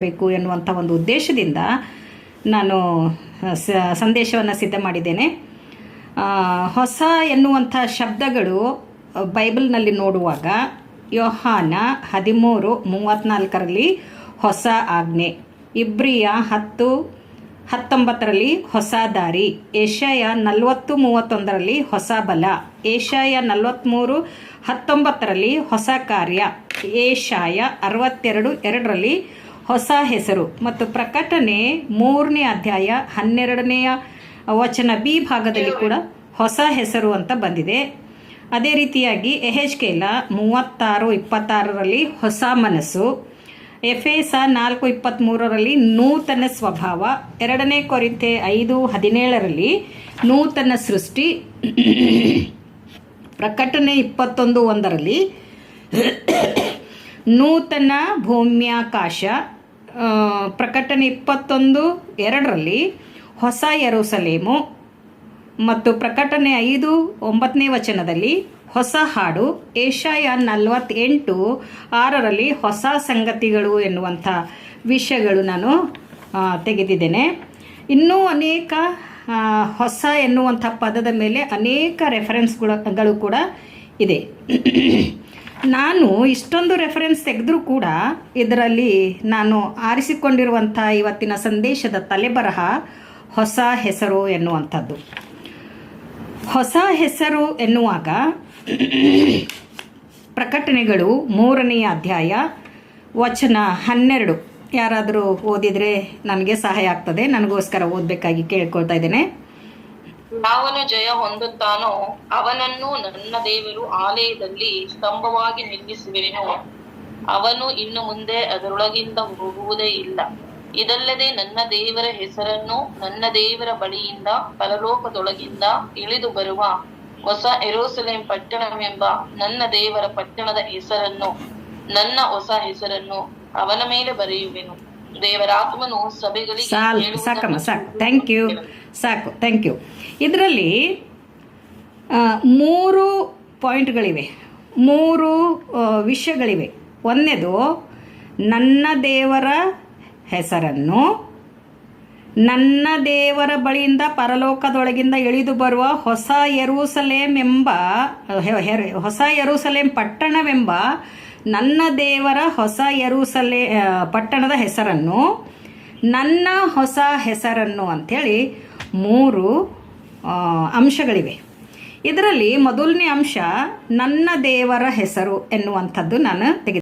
ಬೇಕು ಎನ್ನುವಂಥ ಒಂದು ಉದ್ದೇಶದಿಂದ ನಾನು ಸಂದೇಶವನ್ನು ಸಿದ್ಧ ಮಾಡಿದ್ದೇನೆ. ಹೊಸ ಎನ್ನುವಂಥ ಶಬ್ದಗಳು ಬೈಬಲ್ನಲ್ಲಿ ನೋಡುವಾಗ ಯೋಹಾನ 13:34 ಹೊಸ ಆಜ್ಞೆ, ಇಬ್ರಿಯ 10:19 ಹೊಸ ದಾರಿ, ಏಷಯ 40:31 ಹೊಸ ಬಲ, ಏಷಯ 43:19 ಹೊಸ ಕಾರ್ಯ, ಏಷಯ 62:2 ಹೊಸ ಹೆಸರು ಮತ್ತು ಪ್ರಕಟಣೆ 3ನೇ ಅಧ್ಯಾಯ 12ನೇ ವಚನ ಬಿ ಭಾಗದಲ್ಲಿ ಕೂಡ ಹೊಸ ಹೆಸರು ಅಂತ ಬಂದಿದೆ. ಅದೇ ರೀತಿಯಾಗಿ ಯೆಹೆಜ್ಕೇಲ 36:26 ಹೊಸ ಮನಸ್ಸು, ಎಫೆಸ 4:23 ನೂತನ ಸ್ವಭಾವ, 2ನೇ ಕೊರಿಂಥೆ 5:17 ನೂತನ ಸೃಷ್ಟಿ, ಪ್ರಕಟಣೆ 21:1 ನೂತನ ಭೂಮ್ಯಾಕಾಶ, ಪ್ರಕಟಣೆ 21:2 ಹೊಸ ಯೆರೂಸಲೇಮು ಮತ್ತು ಪ್ರಕಟಣೆ 5:9 ವಚನದಲ್ಲಿ ಹೊಸ ಹಾಡು, ಏಷಯ 48:6 ಹೊಸ ಸಂಗತಿಗಳು ಎನ್ನುವಂಥ ವಿಷಯಗಳು ನಾನು ತೆಗೆದಿದ್ದೇನೆ. ಇನ್ನೂ ಅನೇಕ ಹೊಸ ಎನ್ನುವಂಥ ಪದದ ಮೇಲೆ ಅನೇಕ ರೆಫರೆನ್ಸ್ಗಳು ಕೂಡ ಇದೆ. ನಾನು ಇಷ್ಟೊಂದು ರೆಫರೆನ್ಸ್ ತೆಗೆದರೂ ಕೂಡ ಇದರಲ್ಲಿ ನಾನು ಆರಿಸಿಕೊಂಡಿರುವಂಥ ಇವತ್ತಿನ ಸಂದೇಶದ ತಲೆಬರಹ ಹೊಸ ಹೆಸರು ಎನ್ನುವಂಥದ್ದು. ಹೊಸ ಹೆಸರು ಎನ್ನುವಾಗ ಪ್ರಕಟಣೆಗಳು 3ನೇ ಅಧ್ಯಾಯ ವಚನ 12 ಯಾರಾದರೂ ಓದಿದರೆ ನನಗೆ ಸಹಾಯ ಆಗ್ತದೆ. ನನಗೋಸ್ಕರ ಓದಬೇಕಾಗಿ ಕೇಳ್ಕೊಳ್ತಾ ಇದ್ದೇನೆ. ಯಾವನು ಜಯ ಹೊಂದುತ್ತಾನೋ ಅವನನ್ನು ನನ್ನ ದೇವರು ಆಲಯದಲ್ಲಿ ಸ್ತಂಭವಾಗಿ ನಿಲ್ಲಿಸುವೆನು. ಅವನು ಇನ್ನು ಮುಂದೆ ಅದರೊಳಗಿಂದ ಹೋಗುವುದೇ ಇಲ್ಲ. ಇದಲ್ಲದೆ ನನ್ನ ದೇವರ ಹೆಸರನ್ನು ನನ್ನ ದೇವರ ಬಳಿಯಿಂದ ಪರಲೋಕದೊಳಗಿಂದ ಇಳಿದು ಬರುವ ಹೊಸ ಯೆರೂಸಲೇಮ್ ಪಟ್ಟಣವೆಂಬ ನನ್ನ ದೇವರ ಪಟ್ಟಣದ ಹೆಸರನ್ನು, ನನ್ನ ಹೊಸ ಹೆಸರನ್ನು ಅವನ ಮೇಲೆ ಬರೆಯುವೆನು. ದೇವರಾತ್ಮನು ಸಭೆಗಳಿಗೆ ಸಾಕು. Thank you. ಇದರಲ್ಲಿ 3 ಪಾಯಿಂಟ್ಗಳಿವೆ, 3 ವಿಷಯಗಳಿವೆ. ಒಂದನೇದು, ನನ್ನ ದೇವರ ಹೆಸರನ್ನು ನನ್ನ ದೇವರ ಬಳಿಯಿಂದ ಪರಲೋಕದೊಳಗಿಂದ ಇಳಿದು ಬರುವ ಹೊಸ ಯೆರೂಸಲೇಮ್ ಪಟ್ಟಣವೆಂಬ ನನ್ನ ದೇವರ ಹೊಸ ಪಟ್ಟಣದ ಹೆಸರನ್ನು, ನನ್ನ ಹೊಸ ಹೆಸರನ್ನು ಅಂಥೇಳಿ 3 ಅಂಶಗಳಿವೆ. ಇದರಲ್ಲಿ ಮೊದಲನೇ ಅಂಶ ನನ್ನ ದೇವರ ಹೆಸರು ಎನ್ನುವಂಥದ್ದು ನಾನು ತೆಗೆದು